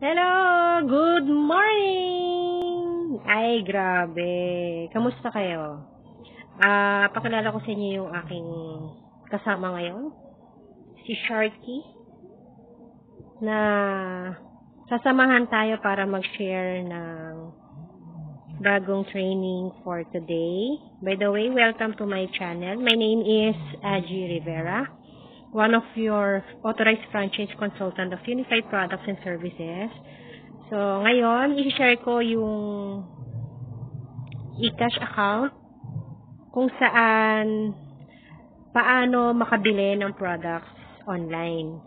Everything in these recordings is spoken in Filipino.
Hello! Good morning! Ay, grabe. Kamusta kayo? Pakilala ko sa inyo yung aking kasama ngayon. Si Sharky. Na sasamahan tayo para mag-share ng bagong training for today. By the way, welcome to my channel. My name is Aji Rivera, one of your authorized franchise consultant of Unified Products and Services. So, ngayon, i-share ko yung eCash account kung saan paano makabili ng products online.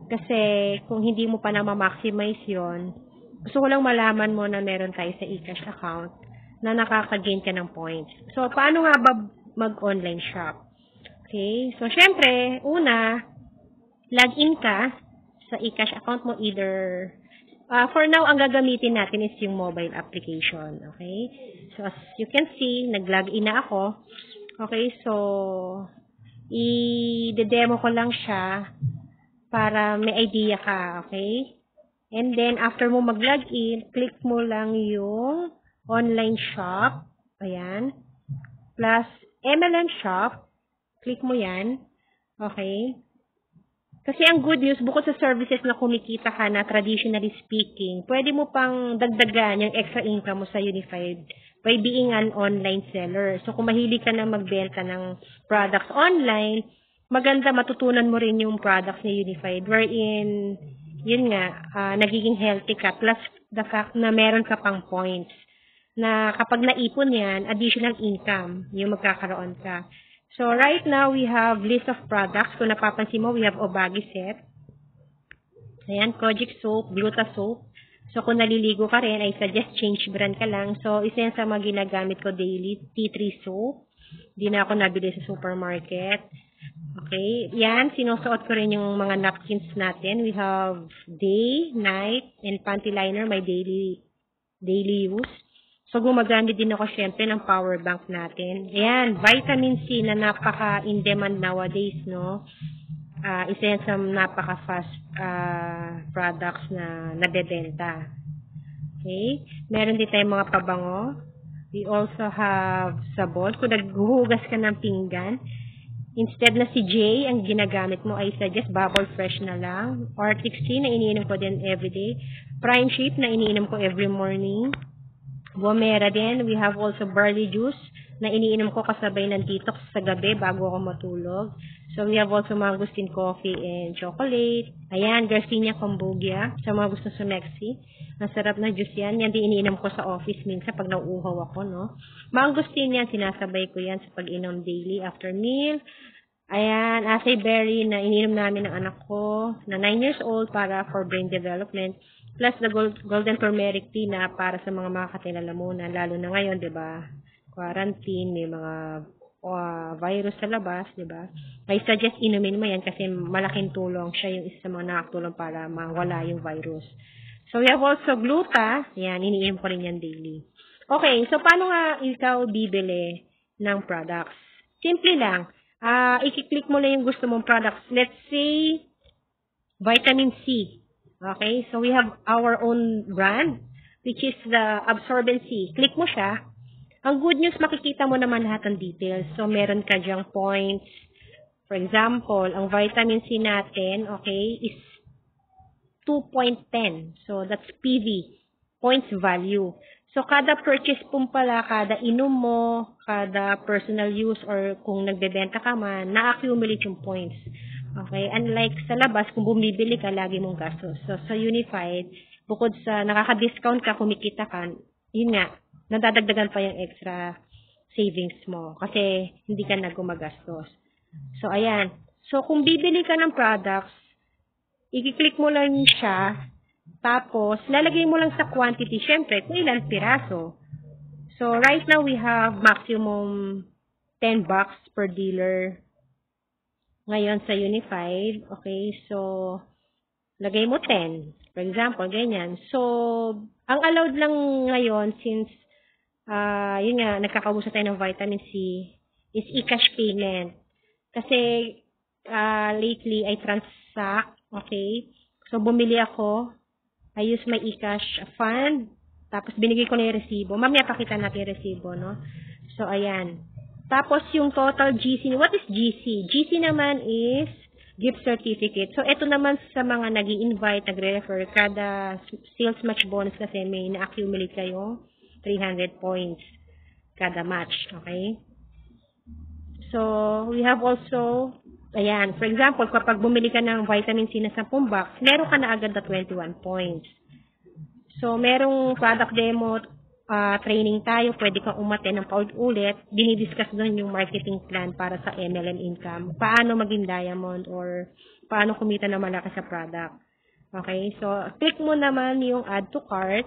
Kasi kung hindi mo pa na ma-maximize yon, gusto ko lang malaman mo na meron tayo sa eCash account na nakaka-gain ka ng points. So, paano nga ba mag-online shop? Okay? So, syempre, una, login ka sa eCash account mo either, for now, ang gagamitin natin is yung mobile application. Okay? So, as you can see, nag-login na ako. Okay? So, i-demo ko lang siya para may idea ka. Okay? And then, after mo mag-login, click mo lang yung online shop. Ayan. Plus, MLM shop. Click mo yan. Okay? Kasi ang good news, bukod sa services na kumikita ka na traditionally speaking, pwede mo pang dagdagan yung extra income mo sa Unified by being an online seller. So, kung mahilig ka na magbenta ng products online, maganda matutunan mo rin yung products ni Unified wherein, yun nga, nagiging healthy ka. Plus, the fact na meron ka pang points na kapag naipon yan, additional income yung magkakaroon ka. So, right now, we have list of products. Kung napapansin mo, we have Obagi set. Ayan, Kojic soap, Gluta soap. So, kung naliligo ka rin, I suggest change brand ka lang. So, isa yan sa mga ginagamit ko daily, T3 soap. Di na ako nabili sa supermarket. Okay, yan, sinusuot ko rin yung mga napkins natin. We have day, night, and panty liner, my daily use. So, gumagamit din ako syempre ng power bank natin. Ayan, vitamin C na napaka-in-demand nowadays, no? Isa yan sa napaka-fast products na nabebenta. Okay? Meron din tayong mga pabango. We also have sabon. Kung naghuhugas ka ng pinggan, instead na si J, ang ginagamit mo ay suggest bubble fresh na lang. Or 16 na iniinom ko din everyday. Prime sheep na iniinom ko every morning. Womera din. We have also barley juice na iniinom ko kasabay ng detox sa gabi bago ako matulog. So, we have also mangosteen coffee and chocolate. Ayan, Garcinia Kombucha. Sa mga gusto sumexy. Ang sarap na juice yan. Yan din iniinom ko sa office minsan pag nauuhaw ako, no? Mangosteen yan, sinasabay ko yan sa pag-inom daily after meal. Ayan, acai berry na iniinom namin ng anak ko na 9 years old para for brain development. Plus the golden turmeric tea na para sa mga makakatilalamunan. Lalo na ngayon, di ba? Quarantine, may mga virus sa labas, di ba? I suggest inumin mo yan kasi malaking tulong siya yung isa sa mga nakatulong para mawala yung virus. So, we have also gluta. Yan, iniinom ko rin yan daily. Okay, so paano nga ikaw bibili ng products? Simple lang. I-click mo lang yung gusto mong products. Let's say, vitamin C. Okay, so we have our own brand, which is the Absorbency. Click mo siya. Ang good news, makikita mo naman lahat ng details. So, meron ka dyang points. For example, ang vitamin C natin, okay, is 2.10. So, that's PV, points value. So, kada purchase po pala, kada inom mo, kada personal use, or kung nagbebenta ka man, na-accumulate yung points. Okay? Unlike sa labas, kung bumibili ka, lagi mong gastos. So, sa Unified, bukod sa nakaka-discount ka, kumikita ka, yun nga, nadadagdagan pa yung extra savings mo. Kasi, hindi ka na gumagastos. So, ayan. So, kung bibili ka ng products, i-click mo lang siya, tapos, lalagay mo lang sa quantity, syempre, kung ilang piraso. So, right now, we have maximum 10 bucks per dealer ngayon sa Unified. Okay, so, lagay mo 10. For example, ganyan. So, ang allowed lang ngayon, since, yun nga, nagkakausap tayo ng vitamin C, is e-cash payment. Kasi, lately, I transact, okay? So, bumili ako I use my eCash fund. Tapos, binigay ko na yung resibo. Mamaya pakita natin yung resibo, no? So, ayan. Tapos, yung total GC. What is GC? GC naman is gift certificate. So, ito naman sa mga nag-i-invite, nagre-refer, kada sales match bonus kasi may na-accumulate kayong 300 points kada match. Okay? So, we have also, ayan, for example, kapag bumili ka ng vitamin C na 10 box, meron ka na agad na 21 points. So, merong product demo training tayo, pwede kang umaten ng paulit-ulit, dinidiscuss doon yung marketing plan para sa MLM income. Paano maging diamond or paano kumita na malaki sa product. Okay, so click mo naman yung add to cart.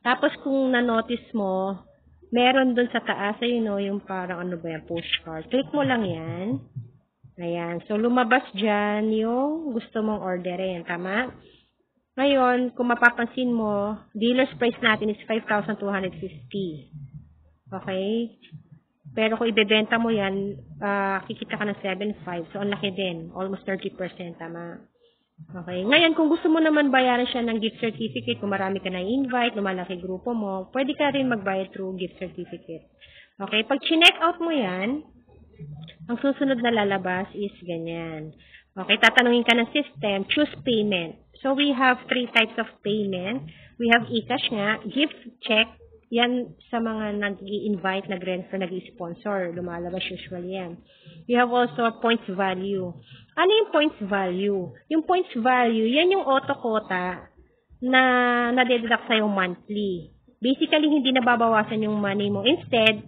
Tapos kung na-notice mo, meron doon sa taas, ayun o, yung parang ano ba yan, push cart. Click mo lang yan. Ayan, so lumabas dyan yung gusto mong orderin, tama? Ngayon, kung mapapansin mo, dealer's price natin is 5,250. Okay? Pero kung ibebenta mo yan, kikita ka ng 7,500. So, ang laki din. Almost 30%. Tama? Okay? Ngayon, kung gusto mo naman bayaran siya ng gift certificate, kung marami ka na invite, lumalaki grupo mo, pwede ka rin magbayad through gift certificate. Okay? Pag chinek out mo yan, ang susunod na lalabas is ganyan. Okay? Tatanungin ka ng system, choose payment. So, we have 3 types of payment. We have eCash nga, gift check, yan sa mga nag-i-invite, nag-refer, nag-i-sponsor. Lumalabas usually yan. We have also points value. Ano yung points value? Yung points value, yan yung auto-quota na nade-deduct sa'yo monthly. Basically, hindi nababawasan yung money mo. Instead,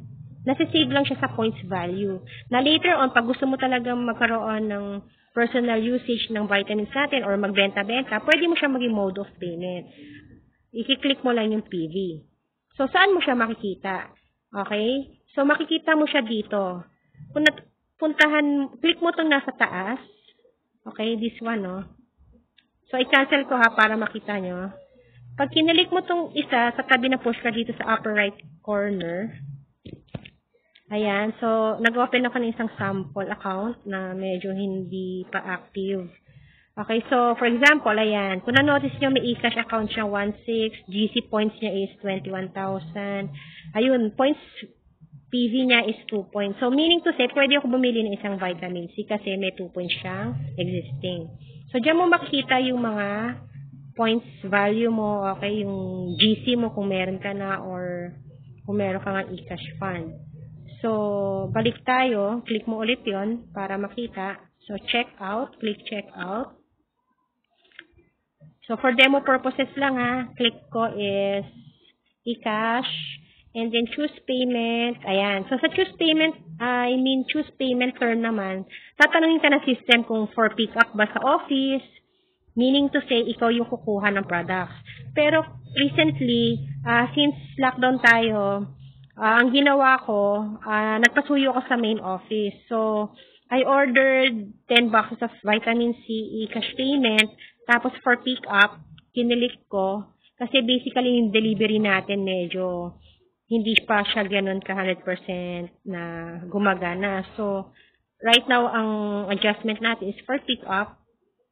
nasi-save lang siya sa points value. Na later on, pag gusto mo talagang magkaroon ng personal usage ng vitamins natin or magbenta-benta, pwede mo siya maging mode of payment. I-click mo lang yung PV. So, saan mo siya makikita? Okay? So, makikita mo siya dito. Kung click mo itong nasa taas. Okay? This one, no? So, i-cancel ko ha para makita nyo. Pag kinalik mo itong isa, sa tabi na push ka dito sa upper right corner, ayan, so, nag-open ako ng isang sample account na medyo hindi pa active. Okay, so, for example, ayan, kung na-notice nyo, may eCash account siya 1,600, GC points niya is 21,000. Ayun, points PV niya is 2 points. So, meaning to say, pwede ako bumili ng isang vitamin C kasi may 2 points siyang existing. So, dyan mo makikita yung mga points value mo, okay, yung GC mo kung meron ka na or kung meron ka nga eCash fund. So, balik tayo. Click mo ulit yon para makita. So, check out. Click check out. So, for demo purposes lang ha, click ko is eCash and then choose payment. Ayan. So, sa choose payment, choose payment term naman, tatanungin ka ng system kung for pick up ba sa office, meaning to say, ikaw yung kukuha ng products. Pero, recently, since lockdown tayo, ang ginawa ko, nagpasuyo ko sa main office. So, I ordered 10 boxes of vitamin C eCash payment. Tapos, for pick up, kinilik ko. Kasi basically, yung delivery natin medyo hindi pa siya ganun ka 100% na gumagana. So, right now, ang adjustment natin is for pick up.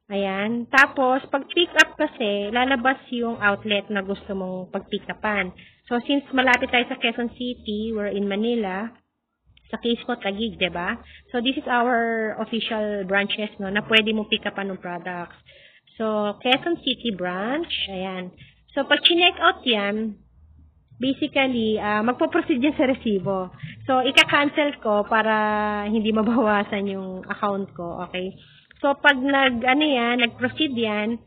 Ayan. Tapos, pag pick up kasi, lalabas yung outlet na gusto mong pag-pick upan. So, since malapit tayo sa Quezon City, we're in Manila, sa case ko, Taguig, diba? So, this is our official branches, no, na pwede mong pick upan ng products. So, Quezon City branch, ayan. So, pag chinek out yan, basically, magpo-proceed yan sa resibo. So, ika-cancel ko para hindi mabawasan yung account ko, okay? So, pag nag-proceed yan,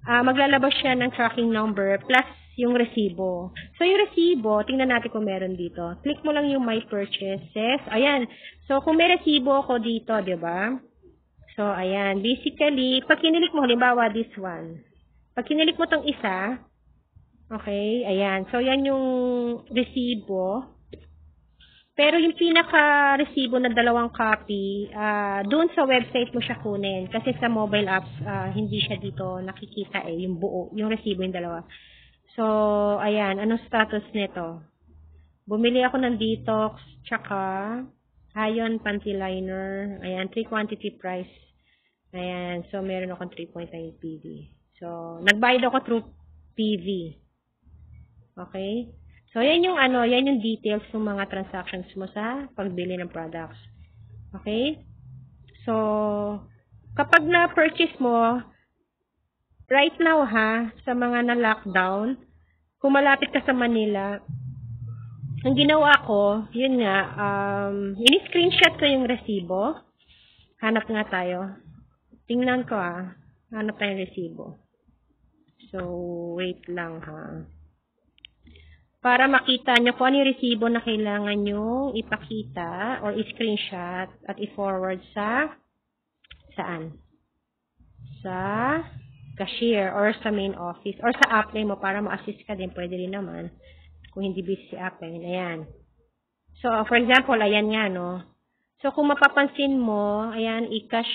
maglalabas siya ng tracking number plus yung resibo. So, yung resibo, tingnan natin kung meron dito. Click mo lang yung My Purchases. Ayan. So, kung may resibo ako dito, di ba? So, ayan. Basically, pag kinilik mo, halimbawa, this one. Pag kinilik mo tong isa, okay, ayan. So, yan yung resibo. Pero yung pinaka-resibo na 2 copy, doon sa website mo siya kunin. Kasi sa mobile apps, hindi siya dito nakikita yung buo, yung resibo yung 2. So, ayan, anong status nito? Bumili ako ng detox, tsaka iron panty liner. Ayan, 3 quantity price. Ayan, so meron akong 3.9 PV. So, nagbayad ako through PV. Okay? So, yan yung yan yung details ng mga transactions mo sa pagbili ng products. Okay? So, kapag na-purchase mo, right now sa mga na-lockdown, kung malapit ka sa Manila, ang ginawa ko, yun nga, ini-screenshot ko yung resibo. Hanap nga tayo. Tingnan ko hanap tayo yung resibo. So, wait lang para makita nyo kung ano yung resibo na kailangan nyo ipakita or i-screenshot at i-forward saan? Sa cashier or sa main office or sa apply mo para ma-assist ka din. Pwede rin naman kung hindi busy si apply. Ayan. So, for example, ayan nga, no? So, kung mapapansin mo, ayan, i-cash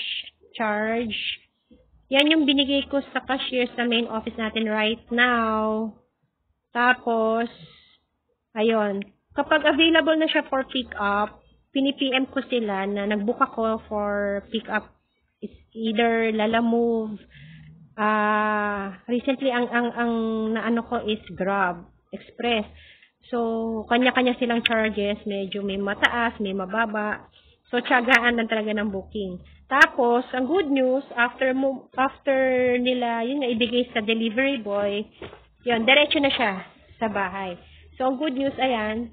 charge. Yan yung binigay ko sa cashier sa main office natin right now. Tapos, ayun, kapag available na siya for pick up, pini-PM ko sila na nag-book ako for pick up. It's either Lalamove. Recently, ang naano ko is Grab, Express. So, kanya-kanya silang charges. Medyo may mataas, may mababa. So, tiyagaan lang talaga ng booking. Tapos, ang good news, after nila, yun nga, ibigay sa delivery boy, yun, diretso na siya sa bahay. So, ang good news, ayan,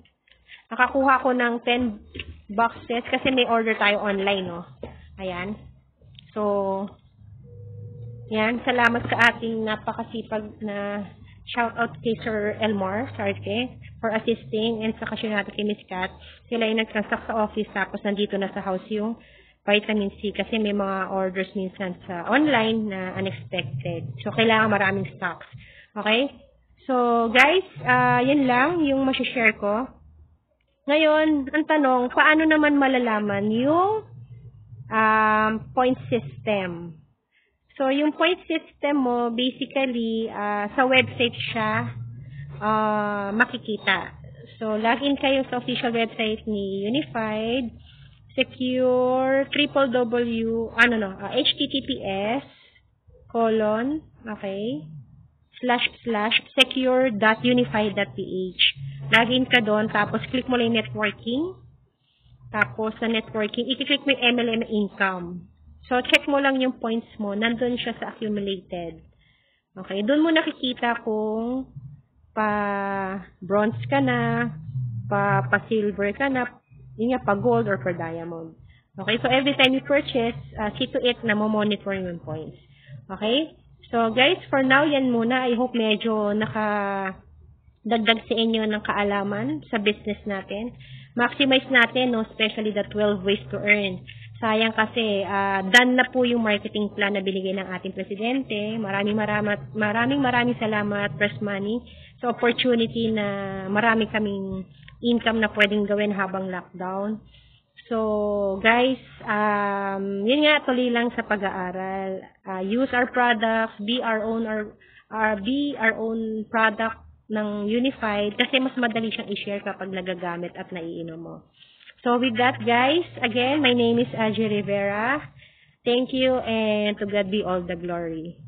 nakakuha ko ng 10 boxes kasi may order tayo online, no? Ayan. So, yan, salamat sa ating napakasipag na shoutout kay Sir Elmore Sarke for assisting and sa cashier natin kay Miss Kat. Sila yung nag-transact sa office tapos nandito na sa house yung vitamin C kasi may mga orders minsan sa online na unexpected. So, kailangan maraming stocks. Okay? So, guys, yan lang yung masishare ko. Ngayon, ang tanong, paano naman malalaman yung point system? So, yung point system mo, basically, sa website siya makikita. So, login kayo sa official website ni Unified Secure https://secure.unified.ph. Login ka doon, tapos click mo lang yung networking. Tapos sa networking, i-click mo yung MLM income. So, check mo lang yung points mo. Nandun siya sa accumulated. Okay, doon mo nakikita kung pa-bronze ka na, pa-silver ka na, yun nga, pa-gold or pa-diamond. Okay, so every time you purchase, see to it na mo-monitor yung points. Okay? So, guys, for now, yan muna. I hope medyo nakadagdag sa inyo ng kaalaman sa business natin. Maximize natin, no, especially the 12 ways to earn. Sayang kasi, done na po yung marketing plan na binigay ng ating presidente. Maraming salamat, Press Money, sa opportunity na marami kaming income na pwedeng gawin habang lockdown. So, guys, yun nga, tuloy lang sa pag-aaral. Use our products, be our own product ng Unified kasi mas madali siyang i-share kapag nagagamit at naiinom mo. So, with that, guys, again, my name is Aji Rivera. Thank you, and to God be all the glory.